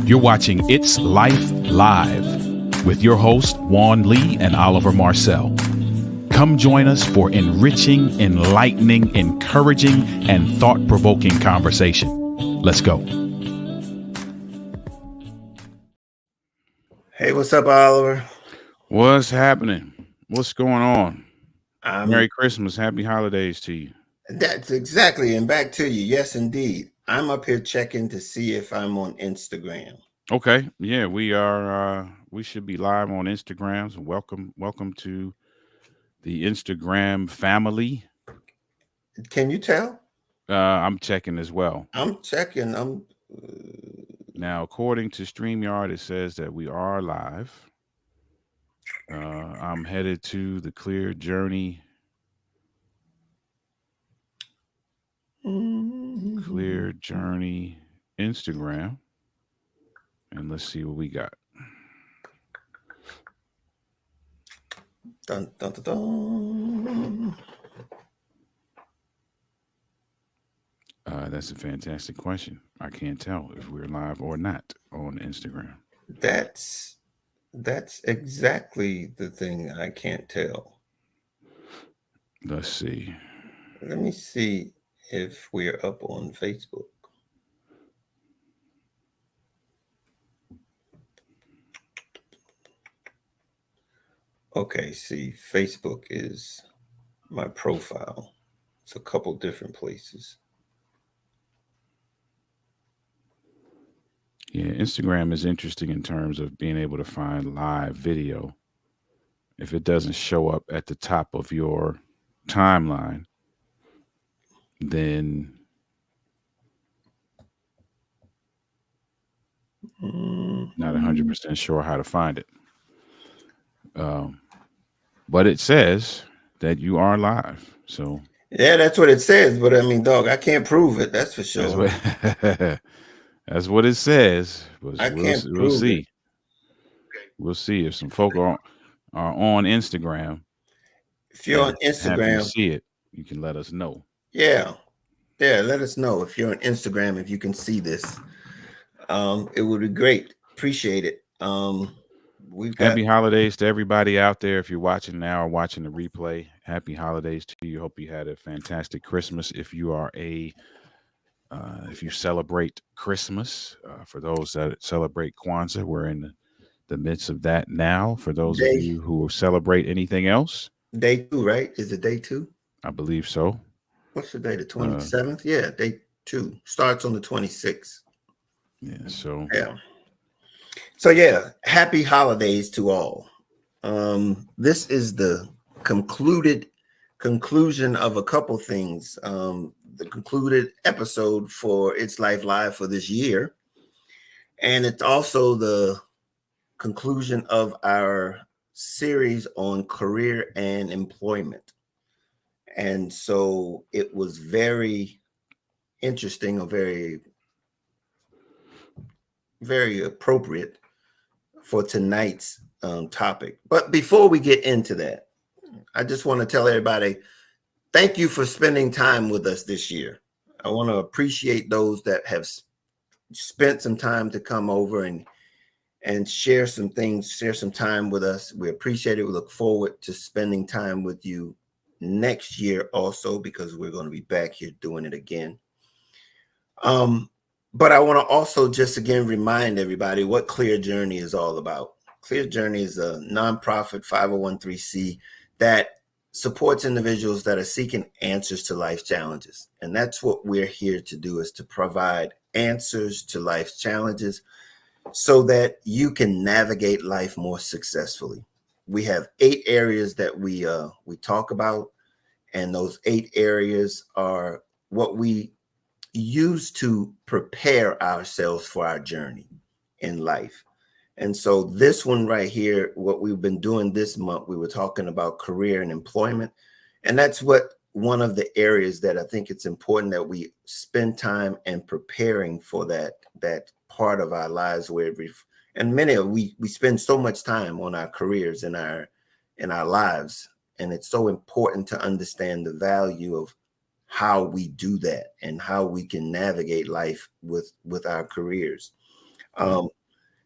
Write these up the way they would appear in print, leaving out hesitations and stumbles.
You're watching It's Life Live with your hosts, Juan Lee and Oliver Marcel. Come join us for enriching, enlightening, encouraging, and thought-provoking conversation. Let's go. Hey, what's up, Oliver? What's happening? What's going on? Merry Christmas. Happy holidays to you. That's exactly. And back to you. Yes, indeed. I'm up here checking to see if I'm on Instagram. Okay. Yeah, we are. We should be live on Instagram. So welcome to the Instagram family. Can you tell? I'm checking as well. I'm checking. Now, according to StreamYard, it says that we are live. I'm headed to the Clear Journey. Clear Journey Instagram. And let's see what we got. Dun, dun, dun, dun. That's a fantastic question. I can't tell if we're live or not on Instagram. That's exactly the thing I can't tell. Let's see. Let me see if we're up on Facebook. Okay, see, Facebook is my profile. It's a couple different places. Yeah, Instagram is interesting in terms of being able to find live video. If it doesn't show up at the top of your timeline, then not 100% sure how to find it. But it says that you are live. So yeah, that's what it says. But I mean, dog, I can't prove it. That's for sure. That's what it says. But I can't we'll prove see. it. We'll see if some folk are on Instagram. If you're on happen to Instagram, see it, you can let us know. yeah, let us know if you're on Instagram, if you can see this. It would be great. Appreciate it. We've got Happy holidays to everybody out there. If you're watching now or watching the replay, happy holidays to you. Hope you had a fantastic Christmas. If you are if you celebrate Christmas, for those that celebrate Kwanzaa, we're in the midst of that now. For those of you who celebrate anything else, day 2, right? Is it day 2? I believe so. What's the day? The 27th? Yeah, day 2 starts on the 26th. Yeah. So yeah, happy holidays to all. This is the conclusion of a couple things. The concluded episode for It's Life Live for this year. And it's also the conclusion of our series on career and employment. And so it was very interesting, or very, very appropriate for tonight's topic. But before we get into that, I just want to tell everybody, thank you for spending time with us this year. I want to appreciate those that have spent some time to come over and share some things, share some time with us. We appreciate it. We look forward to spending time with you next year also, because we're going to be back here doing it again. But I want to also just again remind everybody what Clear Journey is all about. Clear Journey is a nonprofit 501(c) that supports individuals that are seeking answers to life challenges. And that's what we're here to do, is to provide answers to life's challenges so that you can navigate life more successfully. We have 8 areas that we talk about, and those 8 areas are what we use to prepare ourselves for our journey in life. And so this one right here, what we've been doing this month, we were talking about career and employment. And that's what one of the areas that I think it's important that we spend time and preparing for that part of our lives where we spend so much time on our careers and in our lives. And it's so important to understand the value of how we do that and how we can navigate life with our careers.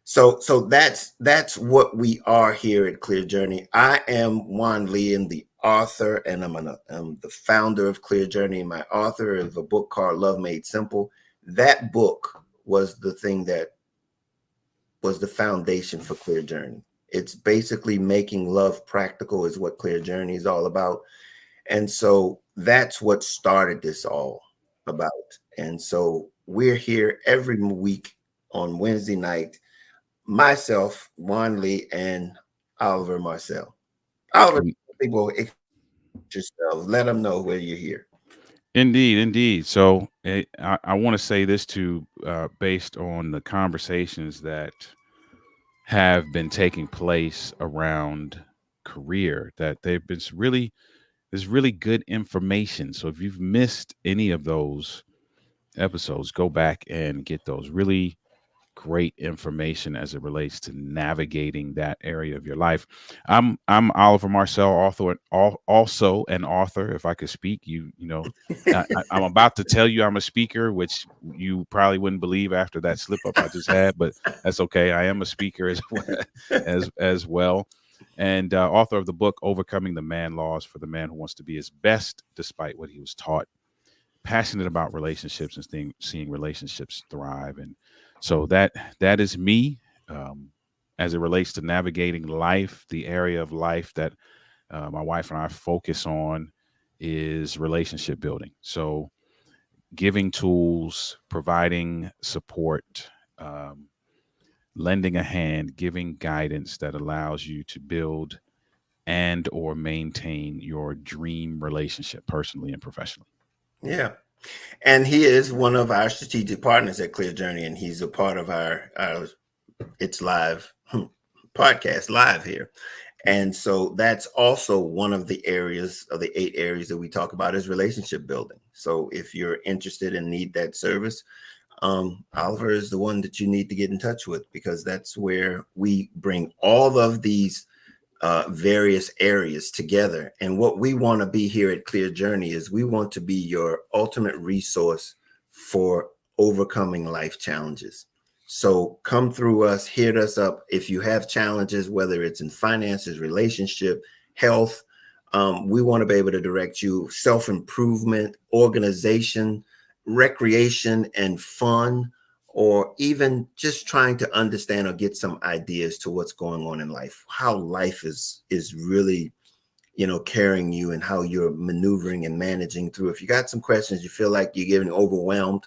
So that's what we are here at Clear Journey. I am Juan Lee, and the author, and I'm the founder of Clear Journey. My author of a book called Love Made Simple. That book was the thing that was the foundation for Clear Journey. It's basically making love practical, is what Clear Journey is all about. And so that's what started this all about. And so we're here every week on Wednesday night, myself, Juan Lee, and Oliver Marcel. Oliver, In- people, yourself, let them know where you're here. Indeed, indeed. So I want to say this too, based on the conversations that have been taking place around career, that they've been really there's really good information. So if you've missed any of those episodes, go back and get those really great information as it relates to navigating that area of your life. I'm Oliver Marcel, author, also an author. If I could speak, I'm about to tell you I'm a speaker, which you probably wouldn't believe after that slip up I just had, but that's okay. I am a speaker as well, as well, and author of the book "Overcoming the Man Laws for the Man Who Wants to Be His Best Despite What He Was Taught." Passionate about relationships and seeing relationships thrive, and so that is me, um, as it relates to navigating life. The area of life that my wife and I focus on is relationship building. So giving tools, providing support, um, lending a hand, giving guidance that allows you to build and or maintain your dream relationship personally and professionally. Yeah. And he is one of our strategic partners at Clear Journey, and he's a part of our It's Live podcast live here. And so that's also one of the areas of the 8 areas that we talk about is relationship building. So if you're interested and need that service, Oliver is the one that you need to get in touch with, because that's where we bring all of these various areas together. And what we want to be here at Clear Journey is we want to be your ultimate resource for overcoming life challenges. So come through us, hit us up. If you have challenges, whether it's in finances, relationship, health, we want to be able to direct you. Self-improvement, organization, recreation, and fun, or even just trying to understand or get some ideas to what's going on in life, how life is really, carrying you, and how you're maneuvering and managing through. If you got some questions, you feel like you're getting overwhelmed,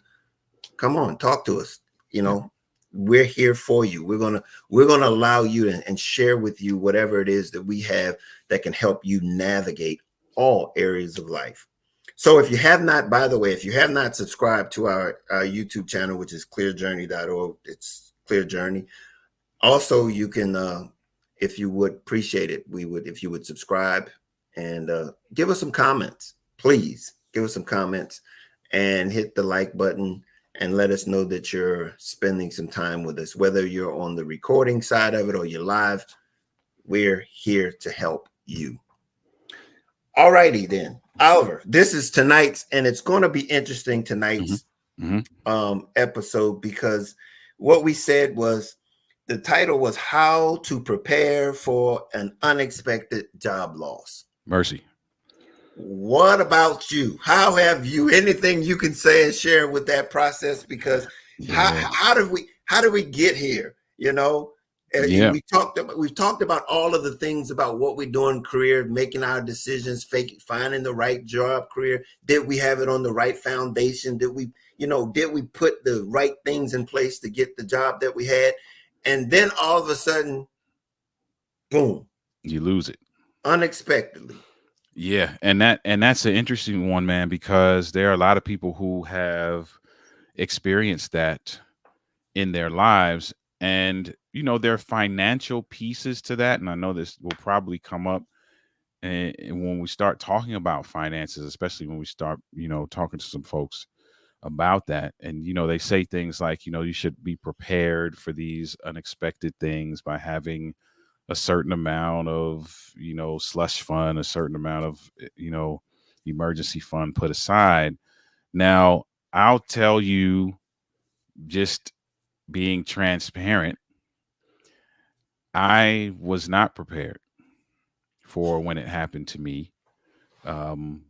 come on, talk to us. You Yeah. know, we're here for you. We're gonna allow you to, and share with you whatever it is that we have that can help you navigate all areas of life. So if you have not, by the way, if you have not subscribed to our YouTube channel, which is clearjourney.org, it's Clear Journey. Also, you can, if you would appreciate it, we would, if you would subscribe and give us some comments. Please give us some comments and hit the like button and let us know that you're spending some time with us, whether you're on the recording side of it or you're live. We're here to help you. All righty then, Oliver. This is tonight's, and it's going to be interesting Hmm. tonight's Hmm. episode, because what we said was the title was "How to Prepare for an Unexpected Job Loss." Mercy. What about you? How have you, anything you can say and share with that process? Because Yeah. how did we get here? Yeah. We've talked about all of the things about what we do in career, making our decisions, finding the right job, career. Did we have it on the right foundation? Did we put the right things in place to get the job that we had? And then all of a sudden, boom, You lose it. unexpectedly. Yeah, and that's an interesting one, man, because there are a lot of people who have experienced that in their lives, and there are financial pieces to that, and I know this will probably come up and when we start talking about finances, especially when we start talking to some folks about that. And they say things like you should be prepared for these unexpected things by having a certain amount of slush fund, a certain amount of emergency fund put aside. Now I'll tell you, just being transparent, I was not prepared for when it happened to me. Um,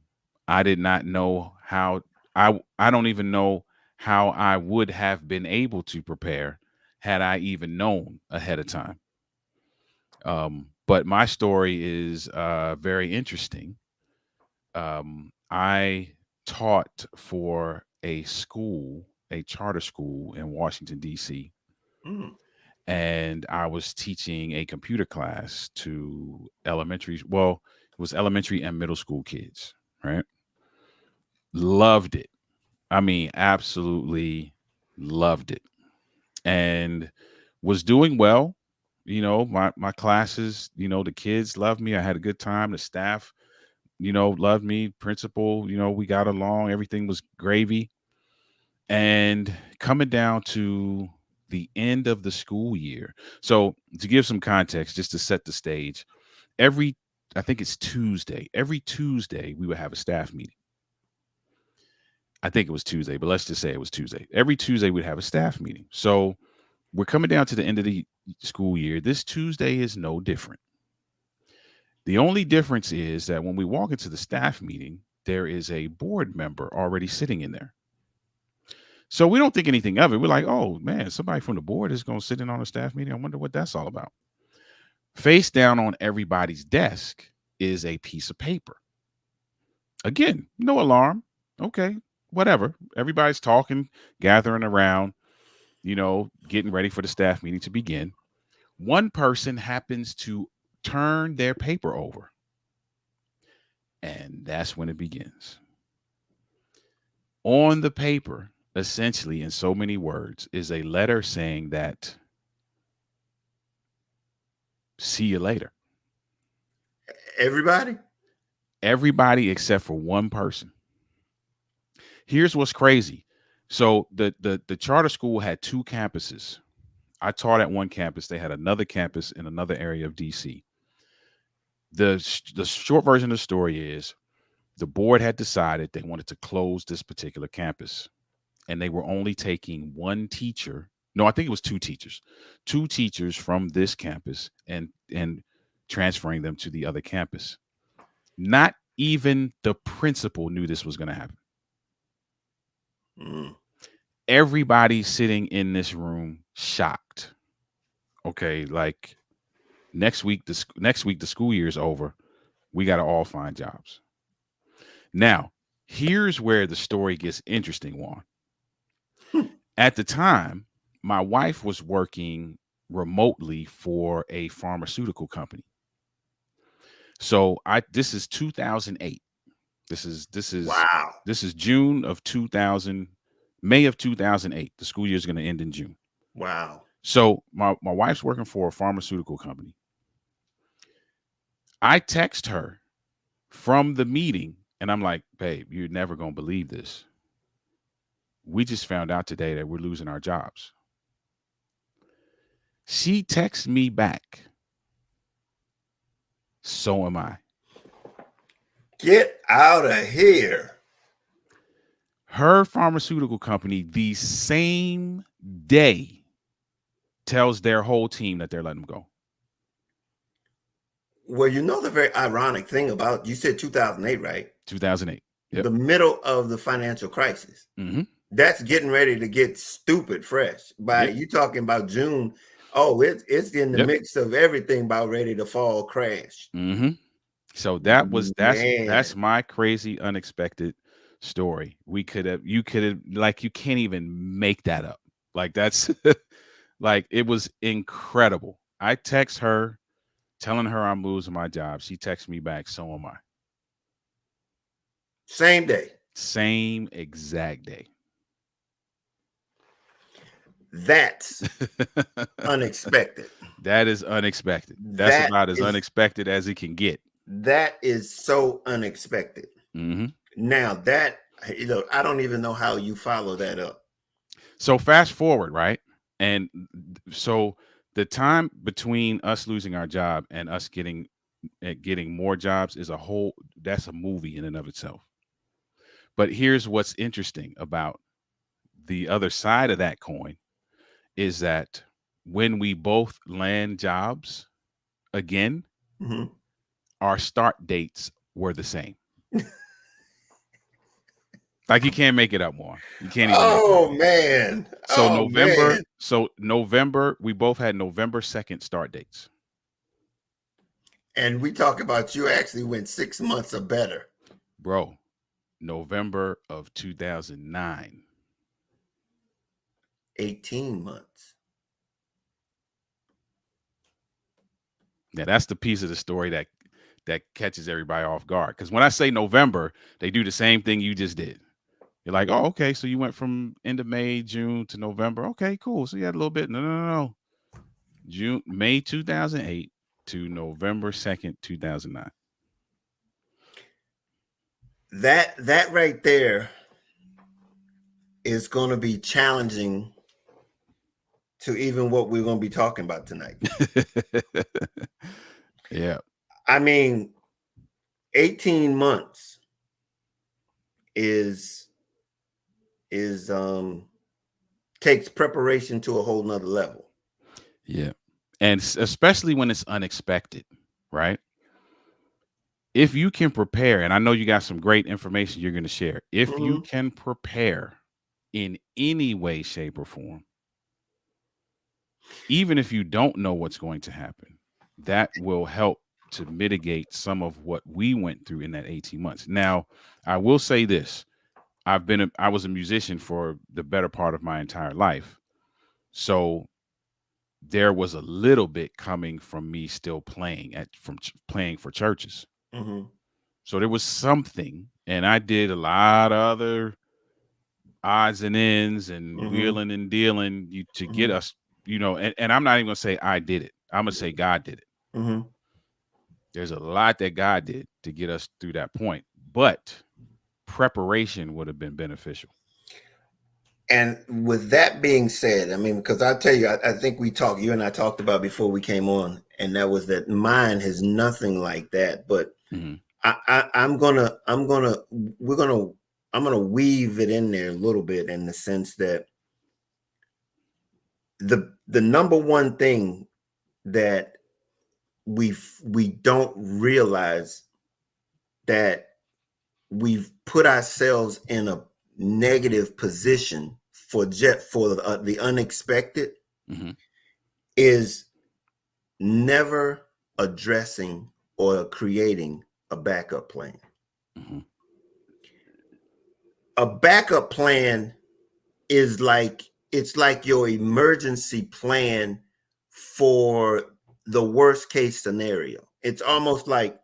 I did not know how I don't even know how I would have been able to prepare had I even known ahead of time. But my story is very interesting. I taught for a charter school in Washington D.C., Mm. and I was teaching a computer class to elementary. Well, it was elementary and middle school kids. Right? Loved it. I mean, absolutely loved it, and was doing well. My classes. The kids loved me. I had a good time. The staff, loved me. Principal, we got along. Everything was gravy. And coming down to the end of the school year. So to give some context, just to set the stage, every I think it's Tuesday. Every Tuesday we would have a staff meeting. I think it was Tuesday, but let's just say it was Tuesday. Every Tuesday we'd have a staff meeting. So we're coming down to the end of the school year. This Tuesday is no different. The only difference is that when we walk into the staff meeting, there is a board member already sitting in there. So we don't think anything of it. We're like, oh man, somebody from the board is going to sit in on a staff meeting. I wonder what that's all about. Face down on everybody's desk is a piece of paper. Again, no alarm. Okay, whatever. Everybody's talking, gathering around, getting ready for the staff meeting to begin. One person happens to turn their paper over, and that's when it begins. On the paper, essentially, in so many words, is a letter saying that, see you later. Everybody? Everybody except for one person. Here's what's crazy. So the charter school had two campuses. I taught at one campus. They had another campus in another area of DC. The short version of the story is the board had decided they wanted to close this particular campus, and they were only taking one teacher. No, I think it was two teachers from this campus and transferring them to the other campus. Not even the principal knew this was going to happen. Mm. Everybody sitting in this room shocked. Okay, like next week the school year is over. We got to all find jobs. Now, here's where the story gets interesting, Juan. At the time, my wife was working remotely for a pharmaceutical company. So this is 2008. This is Wow. this is June of 2000, May of 2008. The school year is going to end in June. Wow. So my wife's working for a pharmaceutical company. I text her from the meeting and I'm like, babe, you're never going to believe this. We just found out today that we're losing our jobs. She texts me back. So am I. Get out of here. Her pharmaceutical company, the same day, tells their whole team that they're letting them go. Well, the very ironic thing about, you said 2008, right? 2008. Yep. The middle of the financial crisis. Mm-hmm. That's getting ready to get stupid fresh. By you talking about June, oh, it's in the mix of everything about ready to fall crash. Mm-hmm. So that's my crazy unexpected story. You could have you can't even make that up. Like that's like it was incredible. I text her telling her I'm losing my job. She texts me back, so am I. Same day. Same exact day. That's unexpected. That is unexpected. That's about as unexpected as it can get. That is so unexpected. Mm-hmm. Now that, I don't even know how you follow that up. So fast forward, right? And so the time between us losing our job and us getting more jobs is that's a movie in and of itself. But here's what's interesting about the other side of that coin is that when we both land jobs again, Mm-hmm. our start dates were the same. Like you can't make it up more. You can't even make it up. Oh man. So Oh man. November, we both had November 2nd start dates. And we talk about you actually went 6 months or better. Bro, November of 2009. 18 months. Yeah, that's the piece of the story that catches everybody off guard. Because when I say November, they do the same thing you just did. You're like, oh, okay, so you went from end of May, June to November. Okay, cool. So you had a little bit. No. May 2008 to November 2nd, 2009. That right there is going to be challenging to even what we're going to be talking about tonight. Yeah. I mean, 18 months is takes preparation to a whole nother level. Yeah. And especially when it's unexpected, right? If you can prepare, and I know you got some great information you're going to share, if you Mm-hmm. can prepare in any way, shape, or form, even if you don't know what's going to happen, that will help to mitigate some of what we went through in that 18 months. Now, I will say this. I was a musician for the better part of my entire life. So there was a little bit coming from me still playing playing for churches. Mm-hmm. So there was something, and I did a lot of other odds and ends and Mm-hmm. wheeling and dealing to get Mm-hmm. us, and I'm not even gonna say I did it. I'm gonna say God did it. Mm-hmm. There's a lot that God did to get us through that point, but preparation would have been beneficial. And with that being said, I mean, because I tell you, I think you and I talked about before we came on, and that was that mine has nothing like that. But Mm-hmm. I'm gonna weave it in there a little bit in the sense that the number one thing that we don't realize that we've put ourselves in a negative position for the unexpected Mm-hmm. is never addressing or creating a backup plan. Mm-hmm. A backup plan is it's like your emergency plan for the worst case scenario. It's almost like,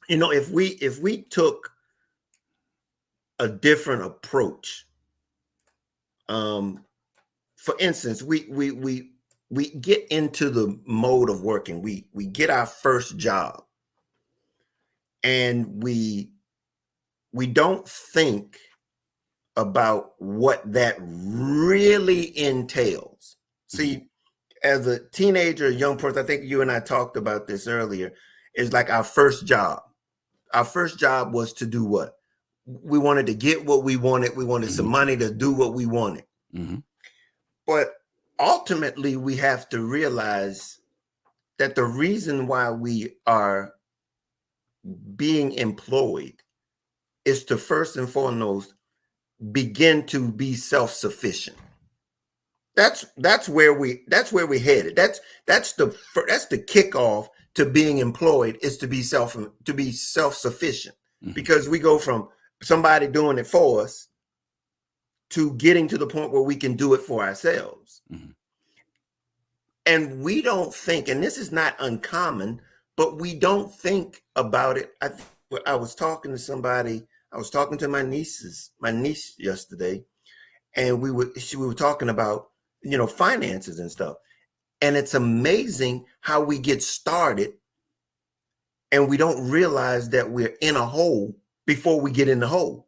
if we took a different approach, um for instance, we get into the mode of working, we get our first job, and we don't think about what that really entails. Mm-hmm. See, as a teenager, young person, I think you and I talked about this earlier, is like our first job. Our first job was to do what? We wanted to get what we wanted. We wanted some Mm-hmm. money to do what we wanted. Mm-hmm. But ultimately, we have to realize that the reason why we are being employed is to first and foremost begin to be self-sufficient. That's where we headed. That's the kickoff to being employed, is to be self-sufficient, Mm-hmm. because we go from somebody doing it for us to getting to the point where we can do it for ourselves. Mm-hmm. And we don't think, and this is not uncommon, but we don't think about it. I was talking to somebody. I was talking to my niece yesterday, and we were talking about finances and stuff. And it's amazing how we get started and we don't realize that we're in a hole before we get in the hole.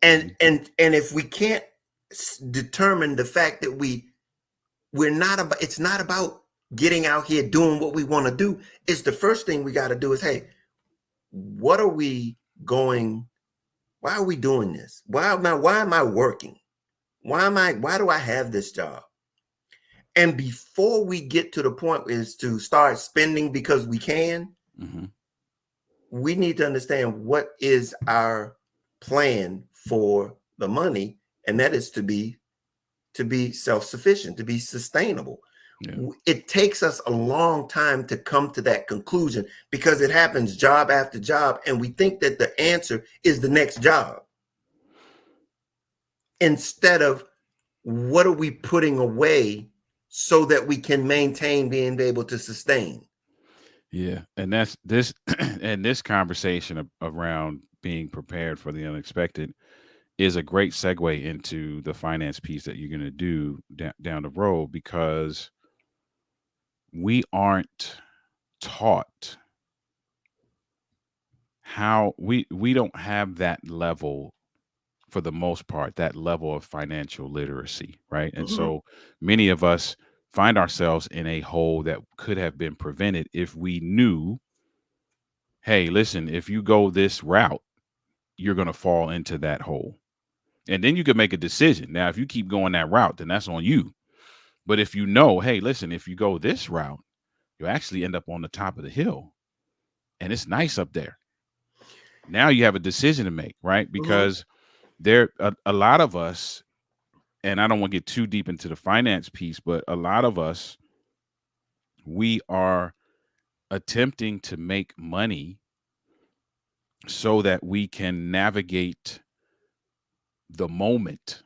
Mm-hmm. And if we can't determine the fact that we're not about it's not about getting out here doing what we want to do. It's the first thing we got to do is, hey, what are we going why are we doing this? Why am I working? Why do I have this job? And before we get to the point is to start spending because we can, Mm-hmm. we need to understand what is our plan for the money, and that is to be self-sufficient, to be sustainable. Yeah. It takes us a long time to come to that conclusion because it happens job after job, and we think that the answer is the next job instead of what are we putting away so that we can maintain being able to sustain. Yeah, and that's this, and this conversation around being prepared for the unexpected is a great segue into the finance piece that you're going to do down the road, because we aren't taught how we don't have that level, for the most part, that level of financial literacy, right? And Mm-hmm. so many of us find ourselves in a hole that could have been prevented if we knew, hey, listen, if you go this route, you're going to fall into that hole. And then you can make a decision. Now, if you keep going that route, then that's on you. But if you know, hey, listen, if you go this route, you actually end up on the top of the hill and it's nice up there. Now you have a decision to make, right? Mm-hmm. Because there a lot of us, and I don't want to get too deep into the finance piece, but a lot of us, we are attempting to make money so that we can navigate the moment,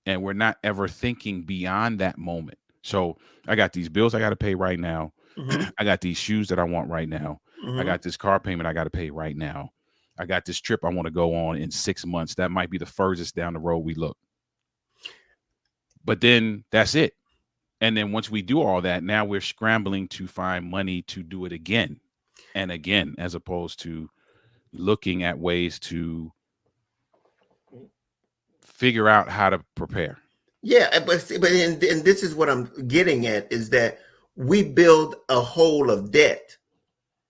and we're not ever thinking beyond that moment. So I got these bills I got to pay right now. Mm-hmm. I got these shoes that I want right now. I Mm-hmm. got this car payment I got to pay right now. I got this trip I want to go on in 6 months. That might be the furthest down the road we look. But then that's it. And then once we do all that, now we're scrambling to find money to do it again and again, as opposed to looking at ways to figure out how to prepare. Yeah, and this is what I'm getting at is that we build a hole of debt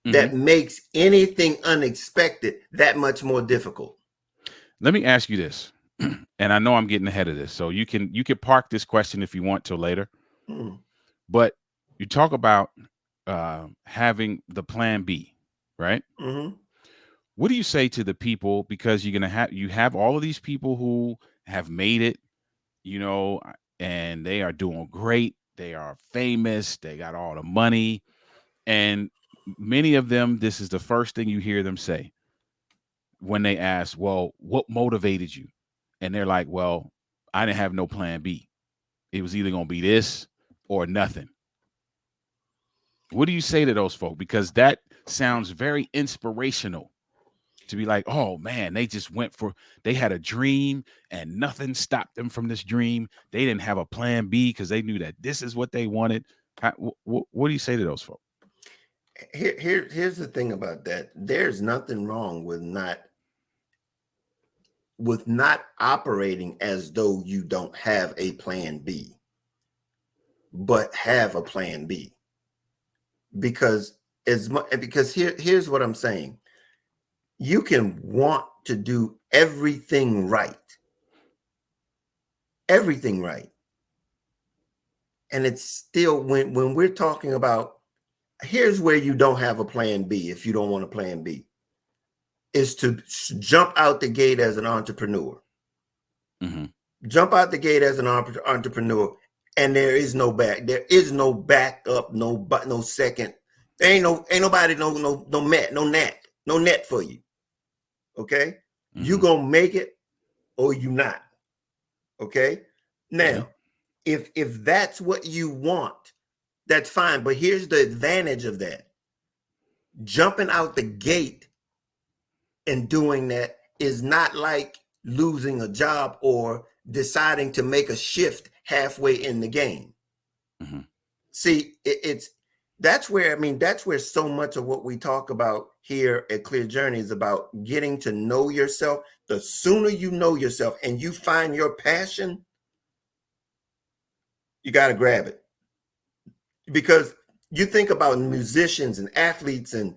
Hmm. that makes anything unexpected that much more difficult. Let me ask you this, and I know I'm getting ahead of this, so you can park this question if you want till later. Mm-hmm. But you talk about having the plan B, right? Mm-hmm. What do you say to the people, because you have all of these people who have made it, you know, and they are doing great. They are famous. They got all the money, and many of them, this is the first thing you hear them say when they ask, "Well, what motivated you?" And they're like, "Well, I didn't have no plan B. It was either going to be this or nothing." What do you say to those folk? Because that sounds very inspirational, to be like, oh man, they had a dream and nothing stopped them from this dream. They didn't have a plan B because they knew that this is what they wanted. What do you say to those folks? Here's the thing about that. There's nothing wrong with not operating as though you don't have a plan B, but have a plan B. Because here's what I'm saying. You can want to do everything right, and it's still when we're talking about here's where you don't have a plan B if you don't want a plan B is to jump out the gate as an entrepreneur. Mm-hmm. Jump out the gate as an entrepreneur, and there is no backup, no second. There ain't nobody no net for you. Okay, you Mm-hmm. gonna make it or you not. Okay, Okay. now if that's what you want, that's fine. But here's the advantage of that: jumping out the gate and doing that is not like losing a job or deciding to make a shift halfway in the game. Mm-hmm. See, it's that's where so much of what we talk about here at Clear Journey is about getting to know yourself. The sooner you know yourself and you find your passion, you got to grab it. Because you think about musicians and athletes and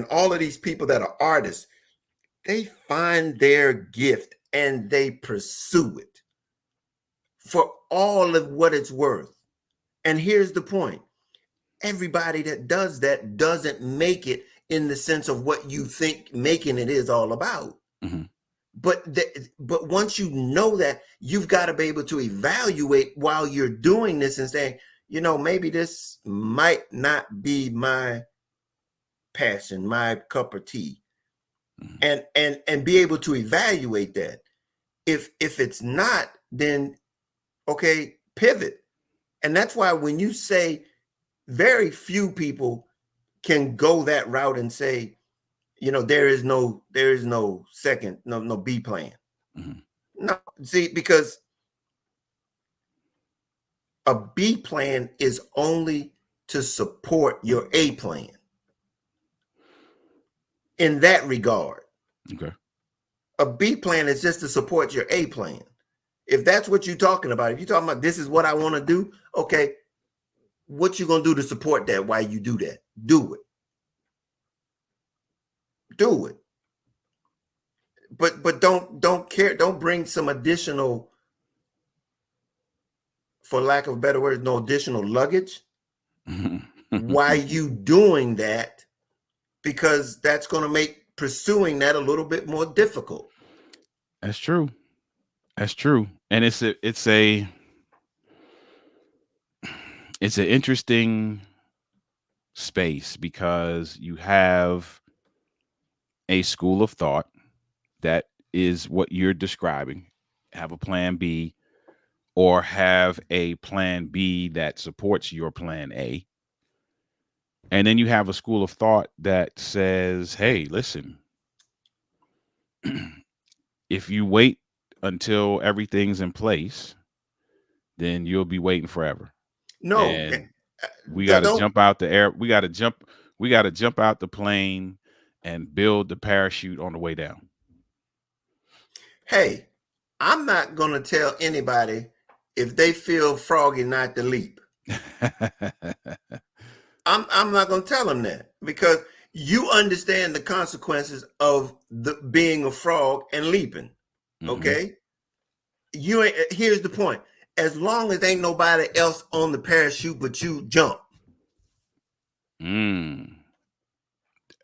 all of these people that are artists, they find their gift and they pursue it for all of what it's worth. And here's the point. Everybody that does that doesn't make it in the sense of what you think making it is all about. Mm-hmm. But once you know that, you've got to be able to evaluate while you're doing this and saying, maybe this might not be my passion, my cup of tea, Mm-hmm. and be able to evaluate that. If it's not, then okay, pivot. And that's why when you say, very few people can go that route and say, there is no second, no B plan. Mm-hmm. No, see, because a B plan is only to support your A plan in that regard. Okay. A B plan is just to support your A plan. If that's what you're talking about, if you're talking about this is what I want to do, okay, what you gonna do to support that while you do that? Do it. Do it. But don't bring some additional, for lack of better words, no additional luggage. Why you doing that? Because that's going to make pursuing that a little bit more difficult. That's true. That's true. And it's an interesting space because you have a school of thought that is what you're describing. Have a plan B or have a plan B that supports your plan A. And then you have a school of thought that says, hey, listen, if you wait until everything's in place, then you'll be waiting forever. No, And we got to don't. jump out the air. We got to jump out the plane and build the parachute on the way down. Hey, I'm not going to tell anybody if they feel froggy not to leap. I'm not going to tell them that, because you understand the consequences of being a frog and leaping. Okay, here's the point. As long as ain't nobody else on the parachute but you, jump.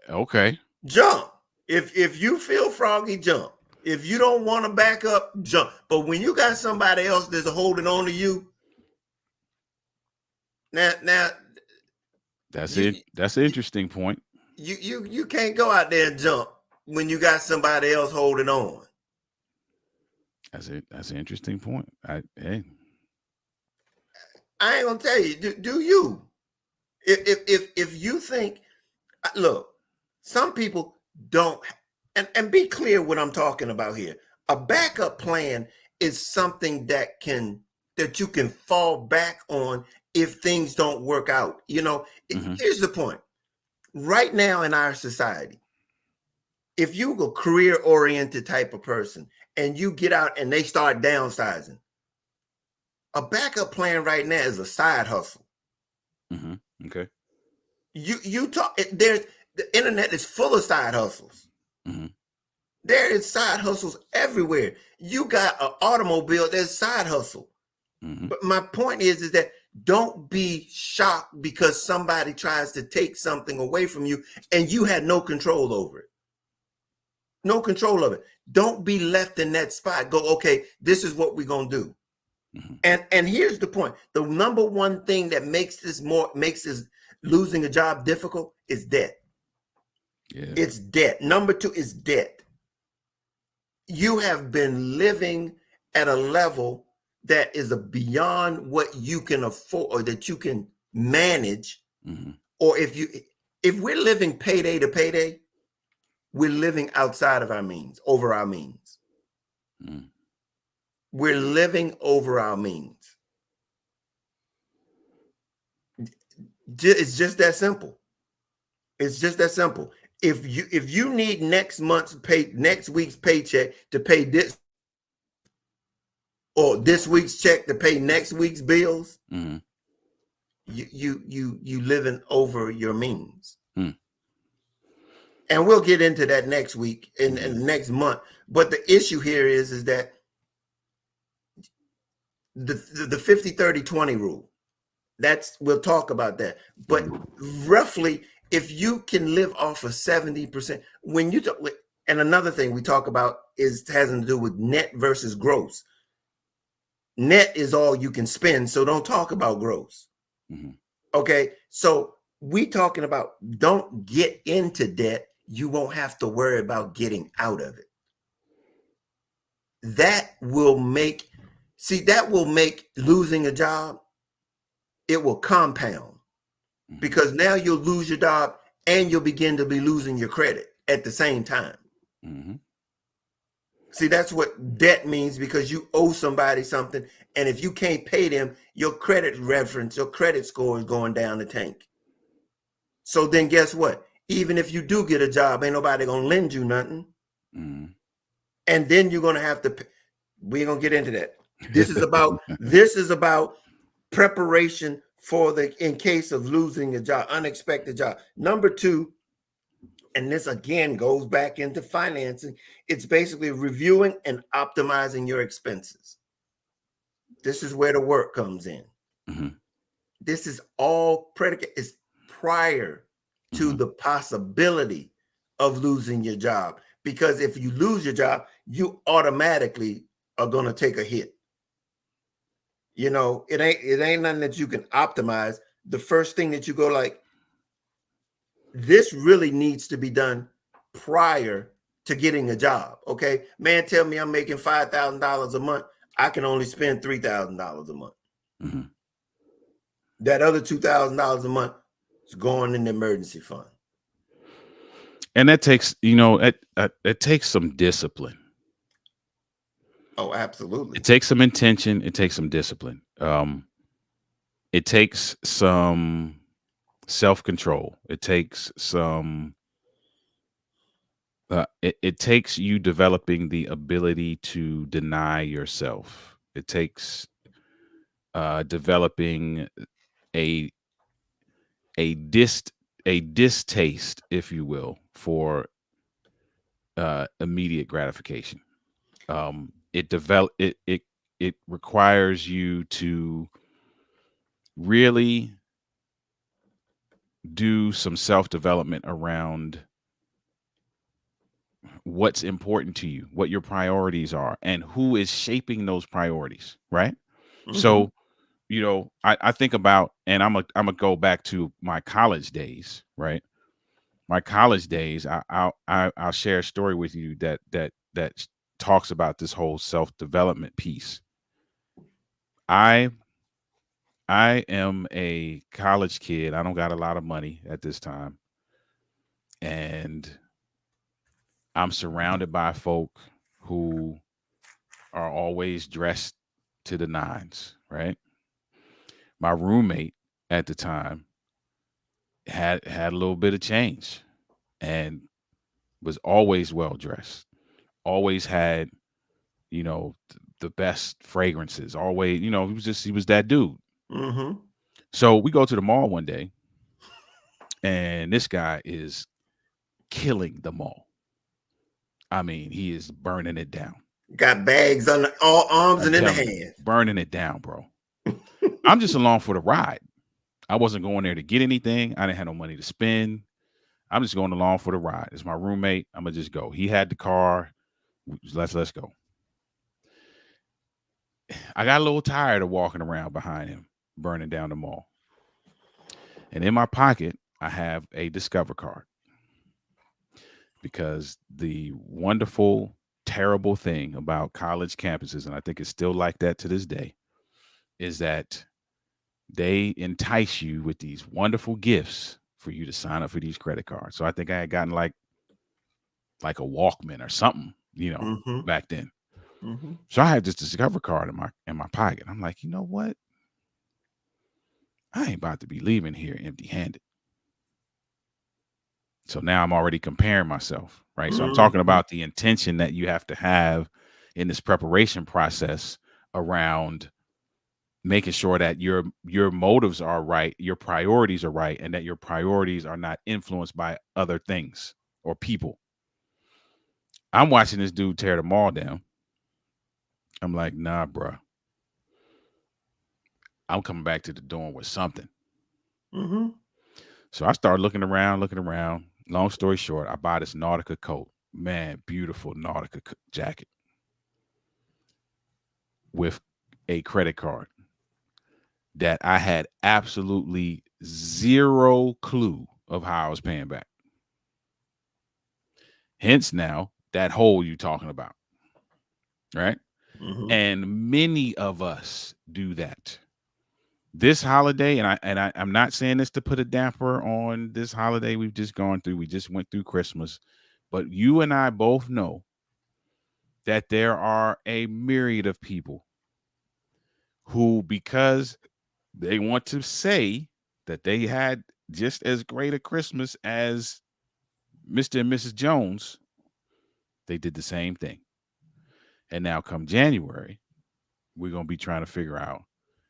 Okay. Jump. If you feel froggy, jump. If you don't want to back up, jump. But when you got somebody else that's holding on to you, now That's it. That's an interesting point. You can't go out there and jump when you got somebody else holding on. That's it. That's an interesting point. Hey. I ain't gonna tell you. Do you? If you think, look, some people don't, and be clear what I'm talking about here. A backup plan is something that you can fall back on if things don't work out. Here's the point. Right now in our society, if you're a career-oriented type of person and you get out and they start downsizing, a backup plan right now is a side hustle. Okay. You talk. The internet is full of side hustles. There is side hustles everywhere. You got an automobile, there's side hustle. But my point is that don't be shocked because somebody tries to take something away from you and you had no control over it. No control of it. Don't be left in that spot. Go, okay, this is what we're gonna do. And here's the point. The number one thing that makes this losing a job difficult is debt. Yeah. It's debt. Number two is debt. You have been living at a level that is beyond what you can afford or that you can manage. Or if we're living payday to payday, we're living outside of our means, over our means. We're living over our means. It's just that simple. It's just that simple. If you need next week's paycheck to pay this, or this week's check to pay next week's bills, you living over your means. And we'll get into that next week and next month. But the issue here is that the 50-30-20 rule. We'll talk about that. But roughly, if you can live off of 70%, when you talk, and another thing we talk about is having to do with net versus gross. Net is all you can spend, so don't talk about gross. Mm-hmm. Okay, so we talking about don't get into debt. You won't have to worry about getting out of it. That will make losing a job, it will compound, because now you'll lose your job and you'll begin to be losing your credit at the same time. Mm-hmm. See, that's what debt means, because you owe somebody something, and if you can't pay them, your credit score is going down the tank. So then guess what? Even if you do get a job, ain't nobody gonna lend you nothing. Mm-hmm. And then you're gonna have to pay. We're gonna get into that. This is about preparation for in case of losing a job, unexpected job. Number two, and this again goes back into financing, it's basically reviewing and optimizing your expenses. This is where the work comes in. Mm-hmm. This is all is prior to Mm-hmm. the possibility of losing your job. Because if you lose your job, you automatically are going to take a hit. You know, it ain't nothing that you can optimize. The first thing that you go like, this really needs to be done prior to getting a job. Okay, man, tell me I'm making $5,000 a month. I can only spend $3,000 a month. Mm-hmm. That other $2,000 a month is going in the emergency fund. And that takes, it takes some discipline. Oh, absolutely. It takes some intention. It takes some discipline. It takes some self-control. It takes some. It takes you developing the ability to deny yourself. It takes developing a a dist a distaste, if you will, for immediate gratification. It requires you to really do some self development around what's important to you, what your priorities are, and who is shaping those priorities, right? Mm-hmm. So, I think about, and I'm gonna go back to my college days, right? My college days, I'll share a story with you that talks about this whole self development piece. I I am a college kid. I don't got a lot of money at this time, and I'm surrounded by folk who are always dressed to the nines, right? My roommate at the time had a little bit of change and was always well dressed. Always had, the best fragrances. Always, he was that dude. Mm-hmm. So we go to the mall one day, and this guy is killing the mall. I mean, he is burning it down. Got bags on all arms I'm and in the telling you, hands. burning it down, bro. I'm just along for the ride. I wasn't going there to get anything. I didn't have no money to spend. I'm just going along for the ride. It's my roommate. I'm gonna just go. He had the car. Let's go. I got a little tired of walking around behind him, burning down the mall. And in my pocket, I have a Discover card, because the wonderful, terrible thing about college campuses, and I think it's still like that to this day, is that they entice you with these wonderful gifts for you to sign up for these credit cards. So I think I had gotten like a Walkman or something, Mm-hmm. back then. Mm-hmm. So I had this Discover card in my pocket. I'm like, you know what? I ain't about to be leaving here empty handed. So now I'm already comparing myself, right? So I'm talking Mm-hmm. about the intention that you have to have in this preparation process around making sure that your motives are right, your priorities are right, and that your priorities are not influenced by other things or people. I'm watching this dude tear the mall down. I'm like, nah, bruh. I'm coming back to the dorm with something. Mm-hmm. So I started looking around, looking around. Long story short, I buy this Nautica coat. Man, beautiful Nautica jacket with a credit card that I had absolutely zero clue of how I was paying back. Hence now that hole you're talking about, right? Mm-hmm. And many of us do that. This holiday, I'm not saying this to put a damper on this holiday we've just gone through. We just went through Christmas, but you and I both know that there are a myriad of people who, because they want to say that they had just as great a Christmas as Mr. and Mrs. Jones, they did the same thing. And now come January, we're going to be trying to figure out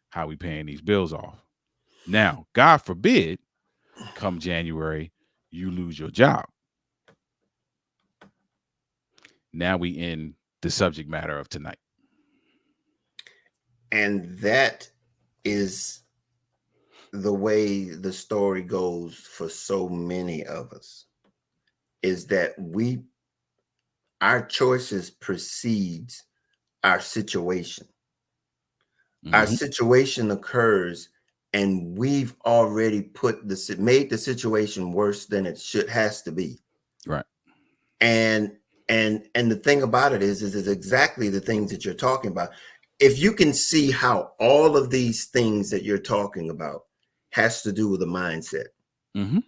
how we paying these bills off. Now, God forbid, come January, you lose your job. Now we in the subject matter of tonight. And that is the way the story goes for so many of us, is that our choices precedes our situation. Our Mm-hmm. situation occurs, and we've already made the situation worse than it has to be. Right. And the thing about it is exactly the things that you're talking about. If you can see how all of these things that you're talking about has to do with the mindset. Mm-hmm.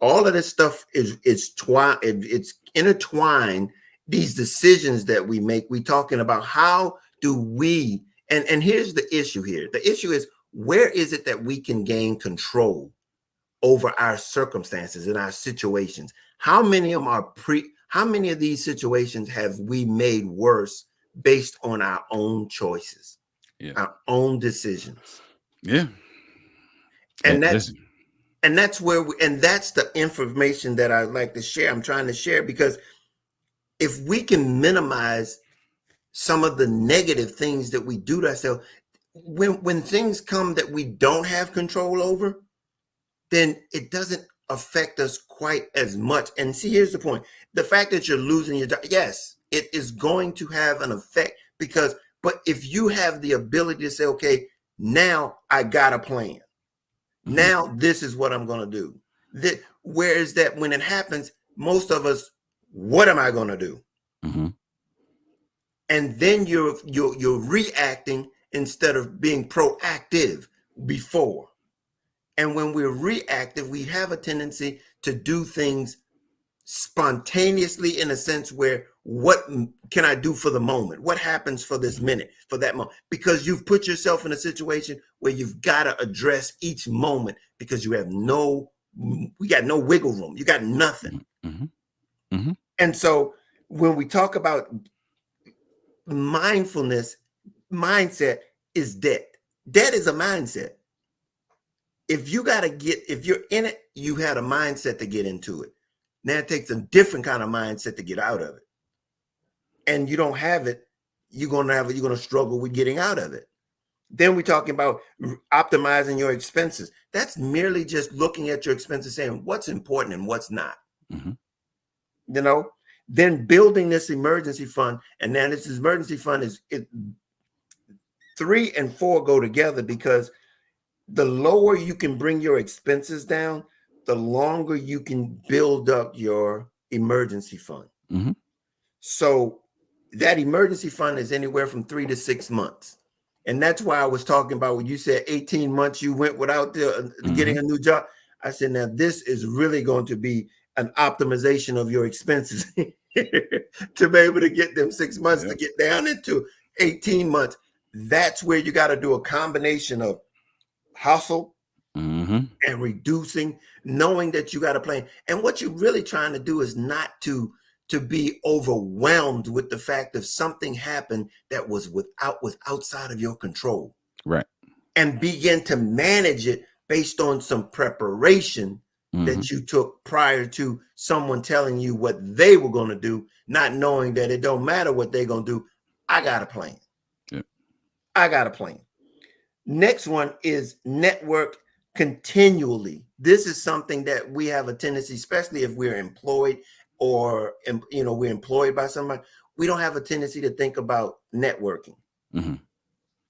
All of this stuff it's intertwined. These decisions that we make, we talking about how do we, and here's the issue here. The issue is, where is it that we can gain control over our circumstances and our situations? How many of them how many of these situations have we made worse based on our own choices, Yeah. our own decisions? Yeah. And that's Listen. and that's and that's the information that I like to share. I'm trying to share, because if we can minimize some of the negative things that we do to ourselves, when things come that we don't have control over, then it doesn't affect us quite as much. And see, here's the point. The fact that you're losing your job, yes, it is going to have an effect, but if you have the ability to say, okay, now I got a plan. Mm-hmm. Now this is what I'm going to do. Whereas that when it happens, most of us, what am I going to do? Mm-hmm. And then you're reacting instead of being proactive before. And when we're reactive, we have a tendency to do things spontaneously, in a sense where, what can I do for the moment? What happens for this minute, for that moment? Because you've put yourself in a situation where you've got to address each moment, because we got no wiggle room. You got nothing. Mm-hmm. Mm-hmm. And so when we talk about mindfulness, mindset is debt. Debt is a mindset. If you're in it, you had a mindset to get into it. Now it takes a different kind of mindset to get out of it. And you don't have it, you're gonna struggle with getting out of it. Then we're talking about optimizing your expenses. That's merely just looking at your expenses, saying what's important and what's not. Mm-hmm. You know, then building this emergency fund. And now this emergency fund 3 and 4 go together, because the lower you can bring your expenses down, the longer you can build up your emergency fund. Mm-hmm. So that emergency fund is anywhere from 3 to 6 months. And that's why I was talking about when you said 18 months you went without getting a new job. I said, now this is really going to be an optimization of your expenses to be able to get them 6 months to get down into 18 months. That's where you got to do a combination of hustle and reducing, knowing that you got a plan. And what you're really trying to do is not to be overwhelmed with the fact of something happened that was outside of your control. Right. And begin to manage it based on some preparation that you took prior to someone telling you what they were going to do, not knowing that it don't matter what they're going to do. I got a plan. Yep. I got a plan. Next one is network continually. This is something that we have a tendency, especially if we're employed or we're employed by somebody, we don't have a tendency to think about networking. Mm-hmm.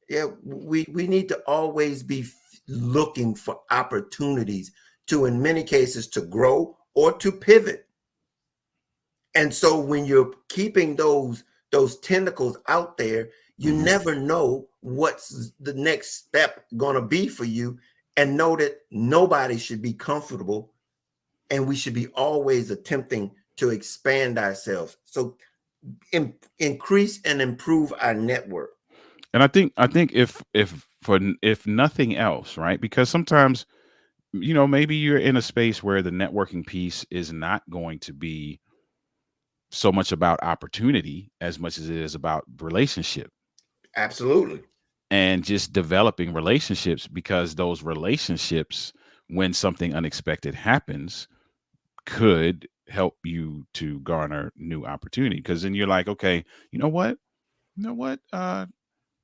Yeah, we need to always be looking for opportunities to, in many cases, to grow or to pivot. And so when you're keeping those tentacles out there, you Mm-hmm. never know what's the next step going to be for you, and know that nobody should be comfortable, and we should be always attempting to expand ourselves. So increase and improve our network. And I think if nothing else, right? Because sometimes, maybe you're in a space where the networking piece is not going to be so much about opportunity as much as it is about relationship, Absolutely. and just developing relationships, because those relationships, when something unexpected happens, could help you to garner new opportunity. Because then you're like, okay, you know what? You know what?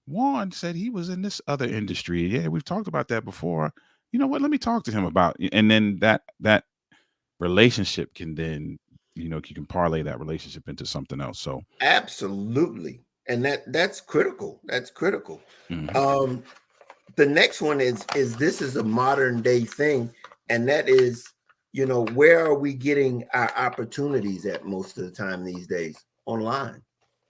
Juan said he was in this other industry. Yeah, we've talked about that before. You know what? Let me talk to him about. And then that relationship can then, you can parlay that relationship into something else. So, Absolutely. And that's critical. That's critical. mhm, Um, the next one is this is a modern day thing, and that is, where are we getting our opportunities at most of the time these days? Online.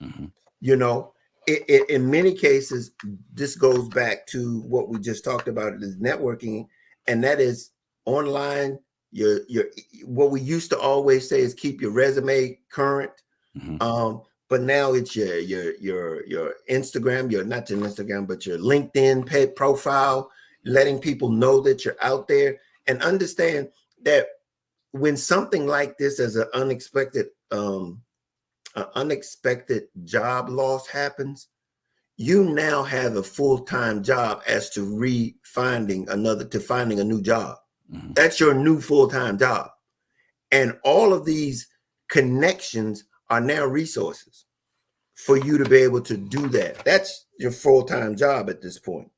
mhm, You know, in many cases, this goes back to what we just talked about, is networking, and that is online. Your what we used to always say is keep your resume current. mhm, But now it's your Instagram, your not your Instagram, but your LinkedIn profile, letting people know that you're out there, and understand that when something like this, as an unexpected job loss happens, you now have a full-time job as to finding a new job. mhm. That's your new full-time job. And all of these connections are now resources for you to be able to do that. That's your full-time job at this point.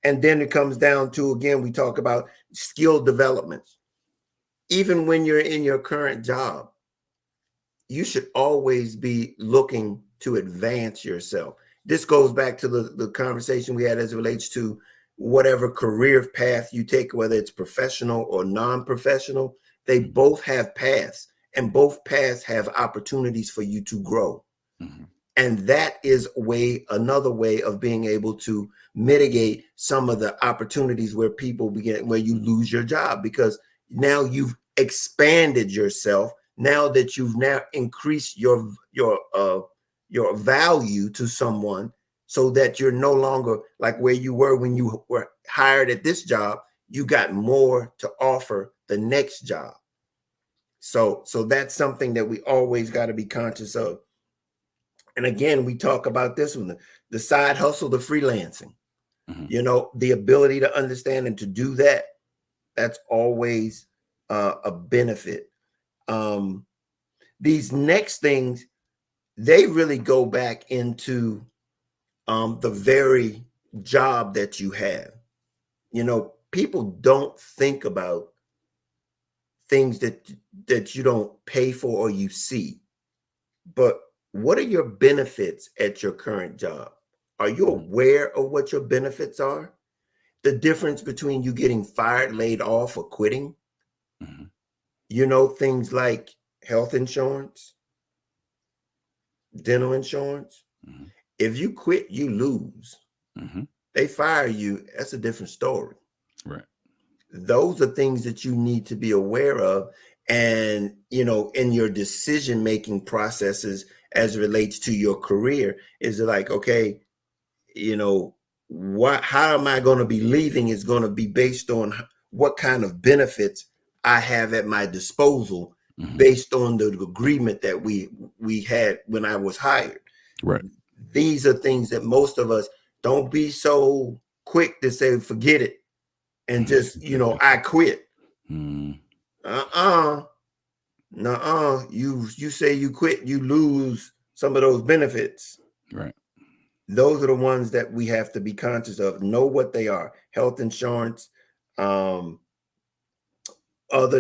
And then it comes down to, again, we talk about skill development. Even when you're in your current job, you should always be looking to advance yourself. This goes back to the conversation we had as it relates to whatever career path you take, whether it's professional or non-professional. They Mhm. both have paths, and both paths have opportunities for you to grow. Mhm. And that is another way of being able to mitigate some of the opportunities where you lose your job, because now you've expanded yourself, now that you've now increased your value to someone, so that you're no longer like where you were when you were hired at this job. You got more to offer the next job. So that's something that we always got to be conscious of. And again, we talk about this one, the side hustle, the freelancing, Mhm. the ability to understand and to do that. That's always a benefit. Um, these next things, they really go back into the very job that you have. People don't think about things that you don't pay for or you see. But what are your benefits at your current job? Are you Mhm. aware of what your benefits are? The difference between you getting fired, laid off, or quitting? Mhm. Things like health insurance, dental insurance. Mhm. If you quit, you lose. Mhm. They fire you, that's a different story. Right. Those are things that you need to be aware of. And, in your decision making processes as it relates to your career, is it like, okay, how am I going to be leaving is going to be based on what kind of benefits I have at my disposal, Mhm. based on the agreement that we had when I was hired. Right. These are things that most of us don't be so quick to say forget it and just I quit. Mhm. uh-uh you say you quit, you lose some of those benefits. Right. those are the ones that we have to be conscious of, know what they are: health insurance, other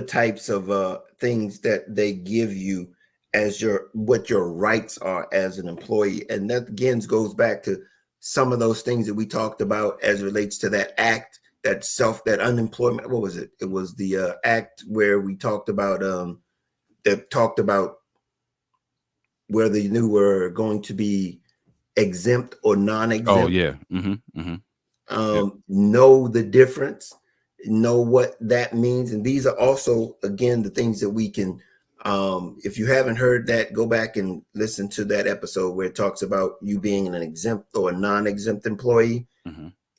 types of things that they give you as what your rights are as an employee. And that again goes back to some of those things that we talked about as it relates to that act, that unemployment. What was it? It was the act where we talked about that talked about whether you were going to be exempt or Oh non-exempt. yeah. Yep. Know the difference, know what that means. And these are also, again, the things that we can, if you haven't heard that, go back and listen to that episode where it talks about you being an exempt or a non-exempt employee.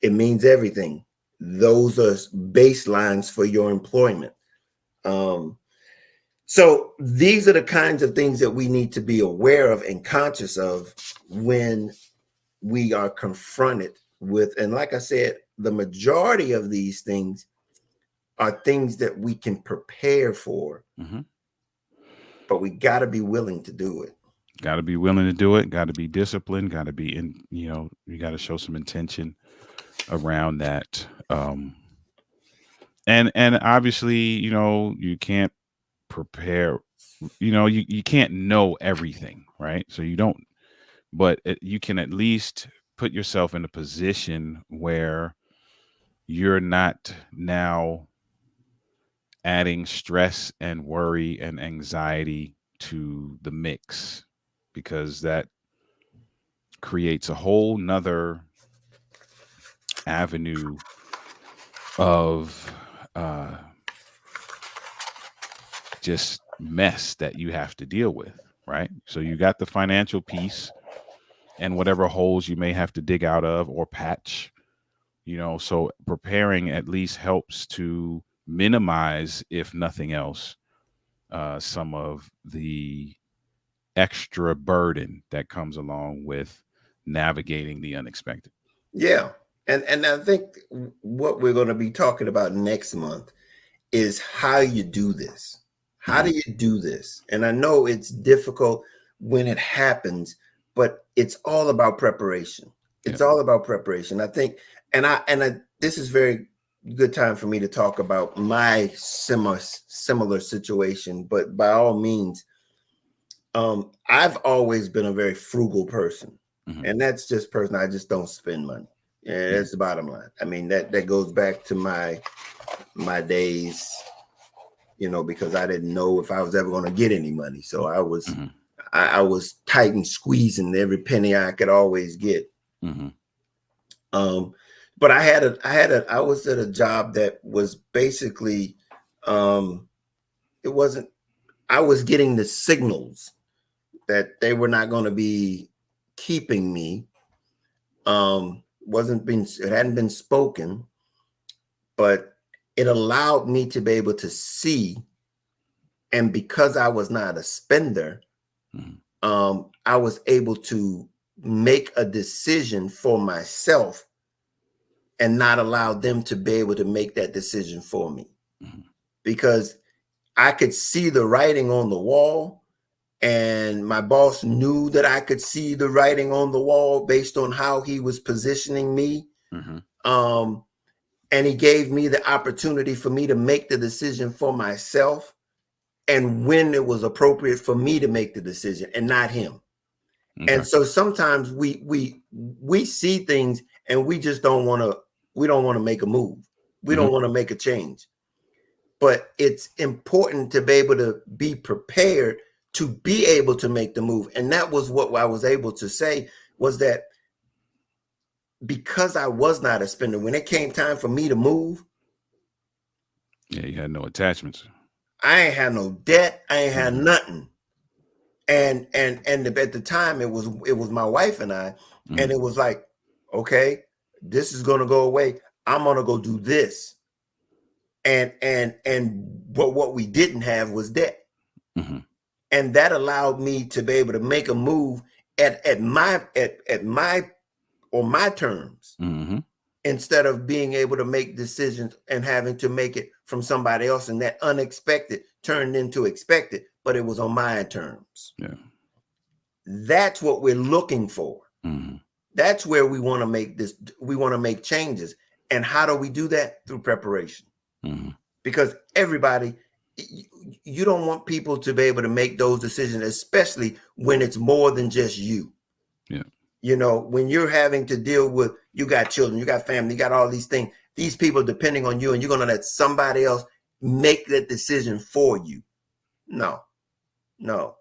It means everything. Those are baselines for your employment. So these are the kinds of things that we need to be aware of and conscious of when we are confronted with. And like I said, the majority of these things are things that we can prepare for, but we got to be willing to do it. Got to be willing to do it. Got to be disciplined. Got to be in. You got to show some intention around that. And obviously, you can't prepare. You can't know everything, right? So you don't. But you can at least put yourself in a position where you're not now adding stress and worry and anxiety to the mix, because that creates a whole nother avenue of just mess that you have to deal with, right? So you got the financial piece and whatever holes you may have to dig out of or patch, so preparing at least helps to minimize, if nothing else, some of the extra burden that comes along with navigating the unexpected. Yeah. And I think what we're going to be talking about next month is how you do this. How do you do this? And I know it's difficult when it happens, but it's all about preparation. It's all about preparation. I think, and I this is very good time for me to talk about my similar situation, but by all means, I've always been a very frugal person, and that's just personal. I just don't spend money. Yeah, that's the bottom line. I mean, that goes back to my days, because I didn't know if I was ever going to get any money. So I was I was tight and squeezing every penny I could always get. But I was at a job that was basically, it wasn't, I was getting the signals that they were not going to be keeping me. It hadn't been spoken, but it allowed me to be able to see. And because I was not a spender, I was able to make a decision for myself and not allow them to be able to make that decision for me, because I could see the writing on the wall, and my boss knew that I could see the writing on the wall based on how he was positioning me. And he gave me the opportunity for me to make the decision for myself, and when it was appropriate for me to make the decision and not him. And so sometimes we see things and we just don't want to make a move. We don't want to make a change. But it's important to be able to be prepared to be able to make the move. And that was what I was able to say, was that because I was not a spender, when it came time for me to move, you had no attachments. I ain't had no debt. I ain't had nothing. And at the time it was my wife and I, and it was like, okay, this is gonna go away. I'm gonna go do this. But what we didn't have was debt. And that allowed me to be able to make a move at my terms, instead of being able to make decisions and having to make it from somebody else, and that unexpected turned into expected, but it was on my terms. Yeah. That's what we're looking for. That's where we want to make this. We want to make changes. And how do we do that? Through preparation. Mm-hmm. Because everybody, you don't want people to be able to make those decisions, especially when it's more than just you. Yeah. You know, when you're having to deal with, you got children, you got family, you got all these things, these people depending on you, and you're going to let somebody else make that decision for you. No, no.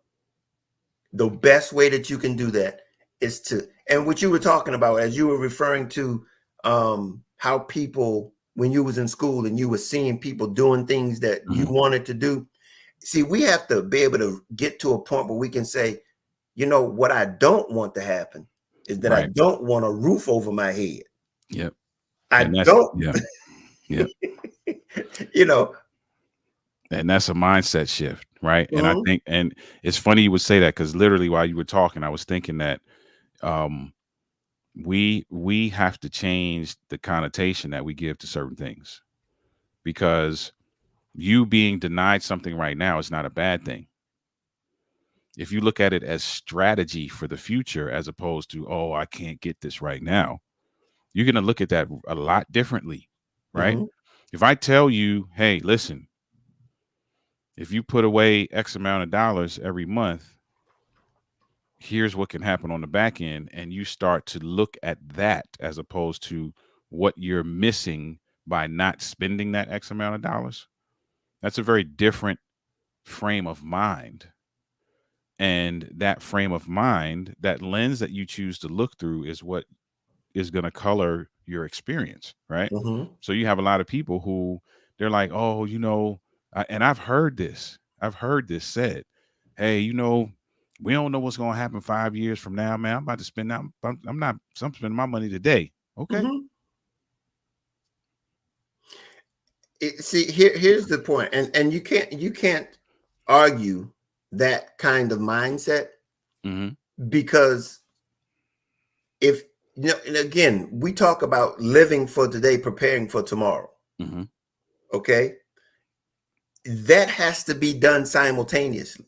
The best way that you can do that is to, and what you were talking about as you were referring to how people, when you was in school and you were seeing people doing things that you Mm-hmm. wanted to do. See, we have to be able to get to a point where we can say, you know, what I don't want to happen is that I Right. don't want a roof over my head. Yep. I And that's don't, yeah. Yep. you know. And that's a mindset shift, right? And I Mhm, think, and it's funny you would say that because literally while you were talking, I was thinking that um, we have to change the connotation that we give to certain things because you being denied something right now is not a bad thing. If you look at it as strategy for the future as opposed to, oh, I can't get this right now, you're going to look at that a lot differently, right? mhm, If I tell you, hey, listen, if you put away X amount of dollars every month, here's what can happen on the back end. And you start to look at that as opposed to what you're missing by not spending that X amount of dollars. That's a very different frame of mind. And that frame of mind, that lens that you choose to look through is what is going to color your experience, right? mhm, So you have a lot of people who they're like, oh, and I've heard this. I've heard this said, hey, we don't know what's going to happen 5 years from now, man. I'm about to spend out. I'm spending my money today. Okay. mhm. See, here's the point, and you can't argue that kind of mindset Mm-hmm. because if you know, and again, we talk about living for today, preparing for tomorrow. Mm-hmm. Okay, that has to be done simultaneously.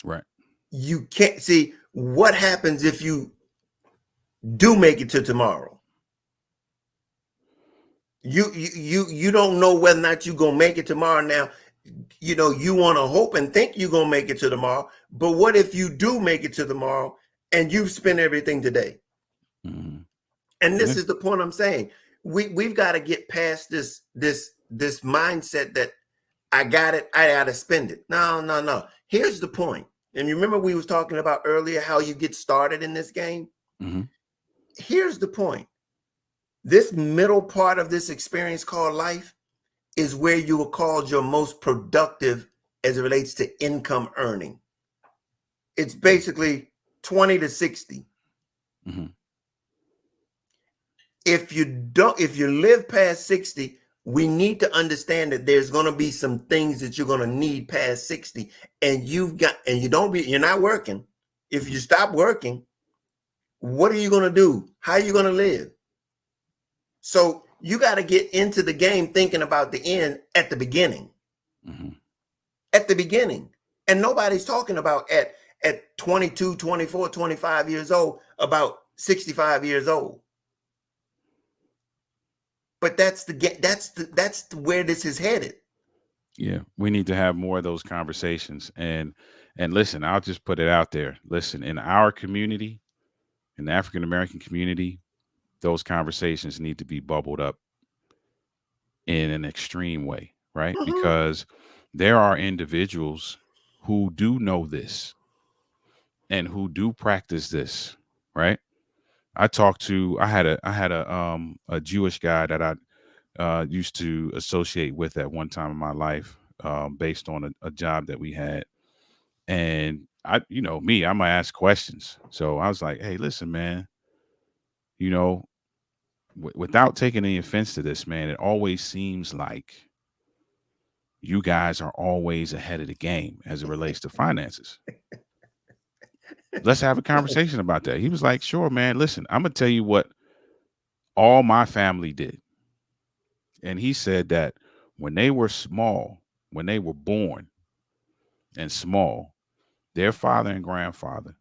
Right. You can't see what happens if you do make it to tomorrow. You don't know whether or not you're gonna make it tomorrow. Now, you know, you want to hope and think you're gonna make it to tomorrow, but what if you do make it to tomorrow and you've spent everything today? Mm-hmm. And this Yeah. is the point I'm saying. We've got to get past this mindset that I got it, I gotta spend it. No, no, no. Here's the point. And you remember we was talking about earlier how you get started in this game? Mm-hmm. Here's the point. This middle part of this experience called life is where you are called your most productive as it relates to income earning. It's basically 20 to 60. Mm-hmm. If you live past 60, we need to understand that there's going to be some things that you're going to need past 60, and you're not working. If you stop working, what are you going to do? How are you going to live? So you got to get into the game thinking about the end at the beginning. Mm-hmm. At the beginning. And nobody's talking about at 22, 24, 25 years old about 65 years old. But that's where this is headed. Yeah, we need to have more of those conversations. And listen, I'll just put it out there. Listen, in our community, in the African American community, those conversations need to be bubbled up in an extreme way, right? Mhm. Because there are individuals who do know this and who do practice this, right? I had a Jewish guy that I used to associate with at one time in my life, based on a job that we had. And me, I'm gonna ask questions. So I was like, "Hey, listen, man. You know, without taking any offense to this, man, it always seems like you guys are always ahead of the game as it relates to finances. Let's have a conversation about that." He was like, "Sure, man. Listen, I'm gonna tell you what all my family did." And he said that when they were small, when they were born and small, their father and grandfather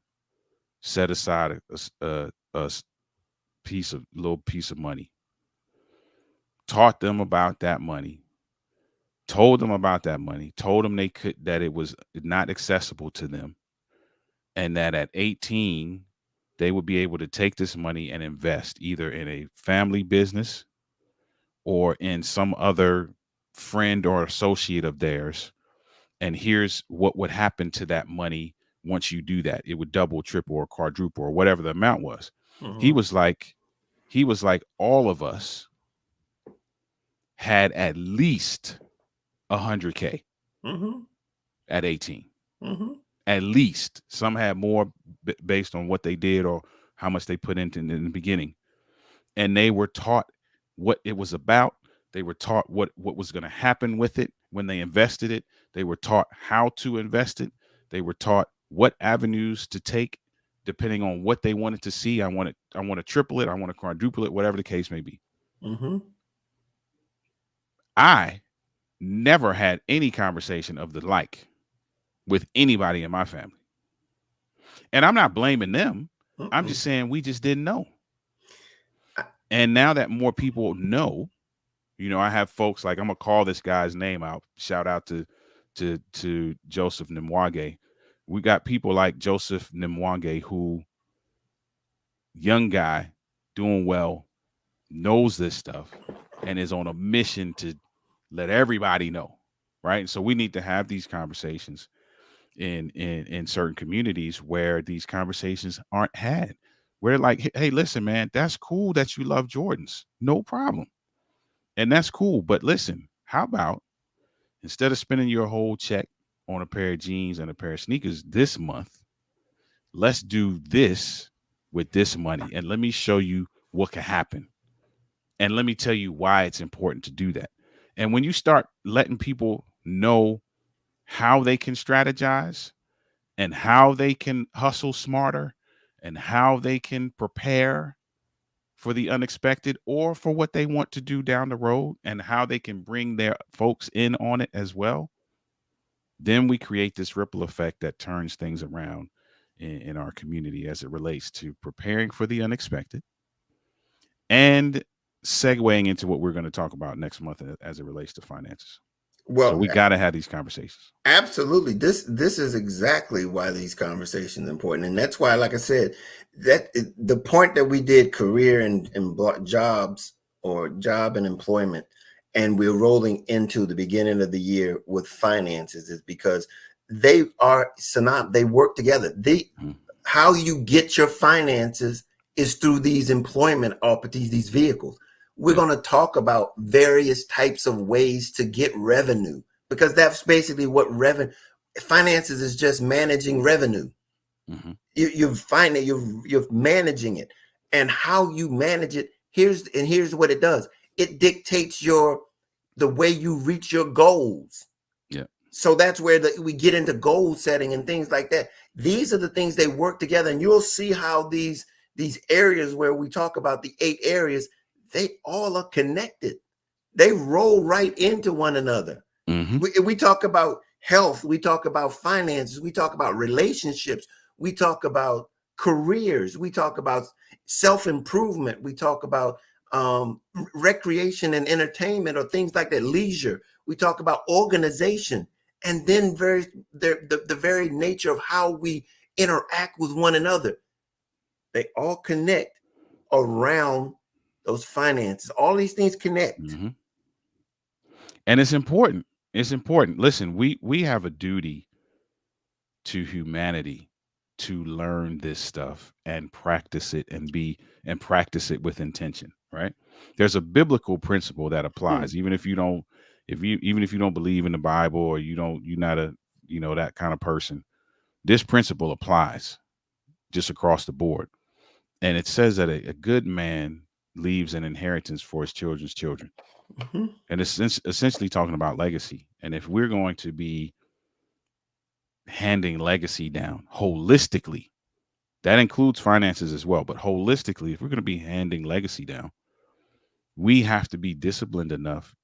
set aside a piece of money, taught them about that money, told them about that money, told them that it was not accessible to them, and that at 18 they would be able to take this money and invest either in a family business or in some other friend or associate of theirs. And here's what would happen to that money once you do that. It would double, triple, or quadruple, or whatever the amount was. He Mm-hmm. was like, he was like, all of us had at least 100K Mm-hmm. at 18. Mm-hmm. At least. Some had more based on what they did or how much they put into in the beginning. And they were taught what it was about. They were taught what was going to happen with it when they invested it. They were taught how to invest it. They were taught what avenues to take depending on what they wanted to see. I want to triple it, I want to quadruple it, whatever the case may be. Mm-hmm. I never had any conversation of the like with anybody in my family. And I'm not blaming them. I'm Mm-mm. just saying we just didn't know. And now that more people know, I have folks like, I'm gonna call this guy's name out. Shout out to Joseph Nimwage. We got people like Joseph Nimwage, who young guy, doing well, knows this stuff, and is on a mission to let everybody know, right? And so we need to have these conversations in certain communities where these conversations aren't had. We're like, hey, listen, man, that's cool that you love Jordans, no problem, and that's cool. But listen, how about instead of spending your whole check on a pair of jeans and a pair of sneakers this month, let's do this with this money. And let me show you what can happen. And let me tell you why it's important to do that. And when you start letting people know how they can strategize and how they can hustle smarter and how they can prepare for the unexpected or for what they want to do down the road and how they can bring their folks in on it as well, then we create this ripple effect that turns things around in our community as it relates to preparing for the unexpected and segueing into what we're going to talk about next month as it relates to finances. So Well, we got to have these conversations. absolutely. This is exactly why these conversations are important, and that's why, like I said, that the point that we did career and jobs or job and employment, and we're rolling into the beginning of the year with finances is because they are synonymous. They work together. Mhm. How you get your finances is through these employment opportunities, these vehicles. We're Yeah. going to talk about various types of ways to get revenue because that's basically what revenue finances is just managing revenue. Hmm. You find that you're managing it, and how you manage it. Here's what it does. It dictates the way you reach your goals. Yeah. So that's where we get into goal setting and things like that. These are the things they work together, and you'll see how these areas where we talk about the 8 areas, they all are connected. They roll right into one another. Hmm. We talk about health, we talk about finances, we talk about relationships, we talk about careers, we talk about self-improvement, we talk about recreation and entertainment or things like that, leisure, we talk about organization, and then the very nature of how we interact with one another. They all connect around those finances. All these things connect. Hmm. And it's important. It's important. Listen, we have a duty to humanity to learn this stuff and practice it and practice it with intention, right? There's a biblical principle that Hmm. applies even if you don't, even if you don't believe in the Bible or you're not a, that kind of person. This principle applies just across the board. And it says that a good man leaves an inheritance for his children's children. Hmm. And it's essentially talking about legacy. And if we're going to be handing legacy down holistically, that includes finances as well. But holistically, if we're going to be handing legacy down, we have to be disciplined enough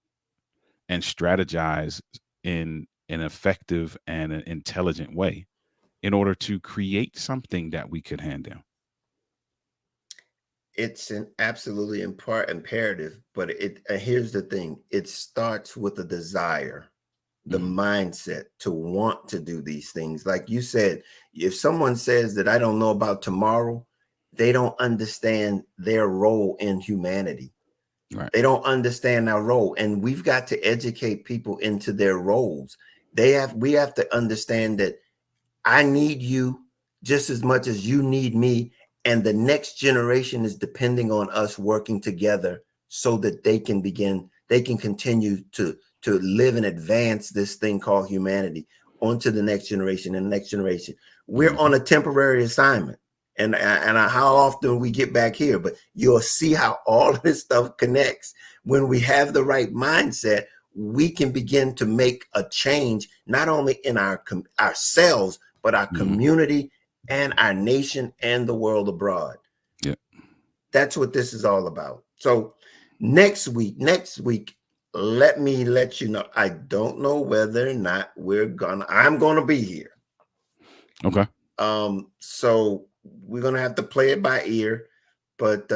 and strategize in an effective and an intelligent way in order to create something that we could hand down. It's an absolutely imperative, but it here's the thing: it starts with a desire, the Mm, mindset to want to do these things. Like you said, if someone says that I don't know about tomorrow, they don't understand their role in humanity. right. They don't understand our role, and we've got to educate people into their roles. We have to understand that I need you just as much as you need me. And the next generation is depending on us working together so that they can continue to live and advance this thing called humanity onto the next generation and the next generation. We're Hmm. on a temporary assignment. And how often we get back here, but you'll see how all of this stuff connects. When we have the right mindset, we can begin to make a change, not only in ourselves, but our Hmm. community and our nation and the world abroad. Yeah. That's what this is all about. So next week, let me let you know. I don't know whether or not I'm gonna be here. Okay. So we're gonna have to play it by ear. But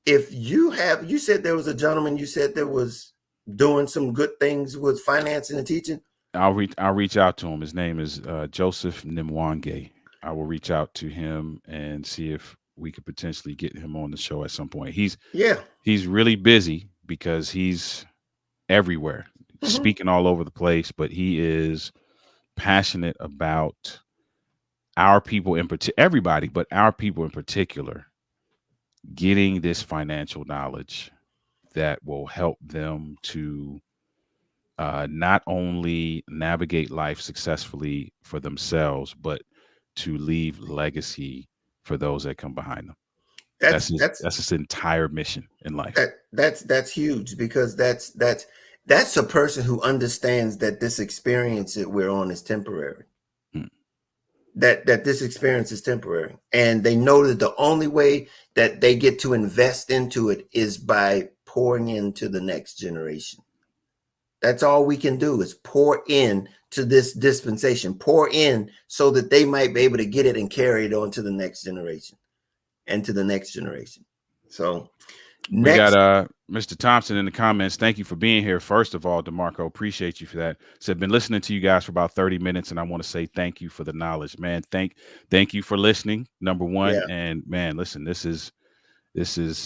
if you said there was a gentleman you said that was doing some good things with financing and teaching. I'll reach out to him. His name is Joseph Nimwange. I will reach out to him and see if we could potentially get him on the show at some point. Yeah. He's really busy because he's everywhere, Hmm. speaking all over the place, but he is passionate about our people in particular, everybody, but our people in particular, getting this financial knowledge that will help them to not only navigate life successfully for themselves, but to leave legacy for those that come behind them. That's that's That's his entire mission in life. that's huge because that's a person who understands that this experience that we're on is temporary. Mm. That this experience is temporary, and they know that the only way that they get to invest into it is by pouring into the next generation. That's all we can do is pour in to this dispensation, pour in so that they might be able to get it and carry it on to the next generation and to the next generation. So We got next, Mr. Thompson in the comments. Thank you for being here. First of all, DeMarco, appreciate you for that. Said been listening to you guys for about 30 minutes, and I want to say thank you for the knowledge, man. Thank you for listening, number one. yeah, And man, listen, this is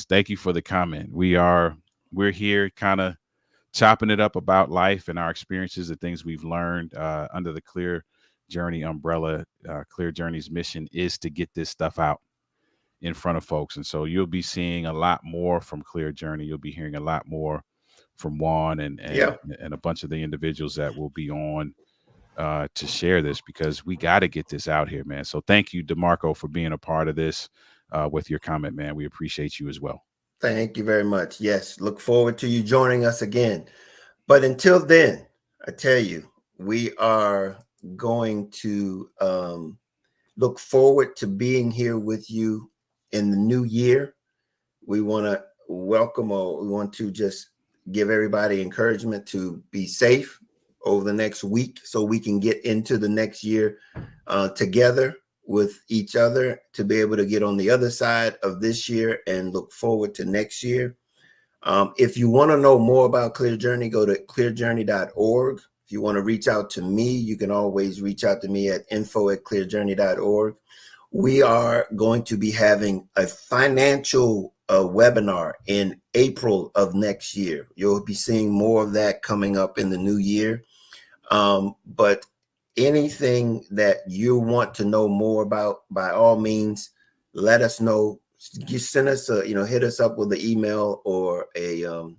thank you for the comment. We're here kind of chopping it up about life and our experiences, the things we've learned under the Clear Journey umbrella. Clear Journey's mission is to get this stuff out in front of folks. And so you'll be seeing a lot more from Clear Journey. You'll be hearing a lot more from Juan yeah. and a bunch of the individuals that will be on to share this because we got to get this out here, man. So thank you, DeMarco, for being a part of this with your comment, man. We appreciate you as well. Thank you very much. Yes, look forward to you joining us again. But until then, I tell you, we are going to look forward to being here with you in the new year. We want to welcome, or we want to just give everybody encouragement to be safe over the next week so we can get into the next year together with each other to be able to get on the other side of this year and look forward to next year. If you want to know more about Clear Journey, go to clearjourney.org. If you want to reach out to me, you can always reach out to me at info@clearjourney.org. We are going to be having a financial webinar in April of next year. You'll be seeing more of that coming up in the new year. But anything that you want to know more about, by all means, let us know. You send us hit us up with an email or I'm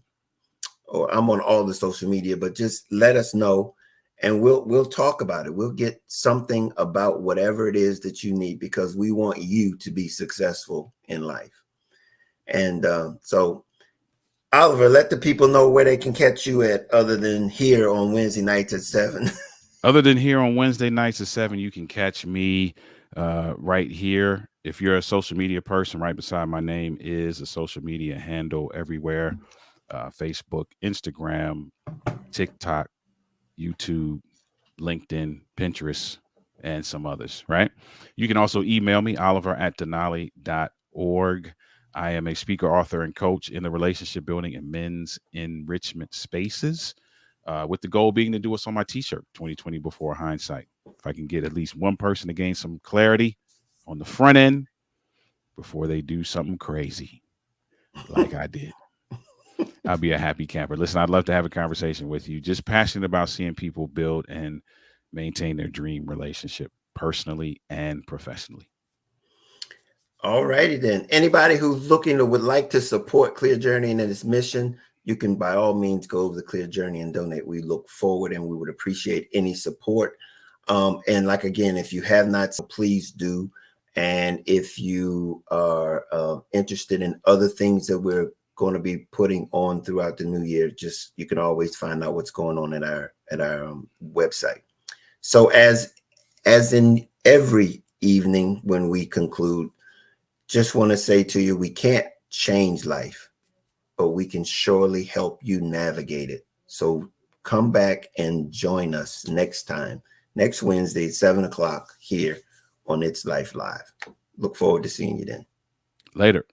on all the social media, but just let us know and we'll talk about it. We'll get something about whatever it is that you need because we want you to be successful in life. And so Oliver, let the people know where they can catch you at other than here on Wednesday nights at 7. Other than here on Wednesday nights at 7, you can catch me right here. If you're a social media person, right beside my name is a social media handle everywhere: Facebook, Instagram, TikTok, YouTube, LinkedIn, Pinterest, and some others, right? You can also email me, Oliver at denali.org. I am a speaker, author, and coach in the relationship building and men's enrichment spaces, with the goal being to do what's on my t-shirt, 2020 before hindsight. If I can get at least one person to gain some clarity on the front end before they do something crazy like I did, I'll be a happy camper. Listen, I'd love to have a conversation with you. Just passionate about seeing people build and maintain their dream relationship personally and professionally. All righty then. Anybody who's looking or would like to support Clear Journey and its mission, you can by all means go over to Clear Journey and donate. We look forward and we would appreciate any support. And like, again, if you have not, please do. And if you are interested in other things that we're going to be putting on throughout the new year, just you can always find out what's going on at our website. So as in every evening when we conclude, just want to say to you, we can't change life, but we can surely help you navigate it. So come back and join us next time, next Wednesday, 7 o'clock here on It's Life Live. Look forward to seeing you then. Later.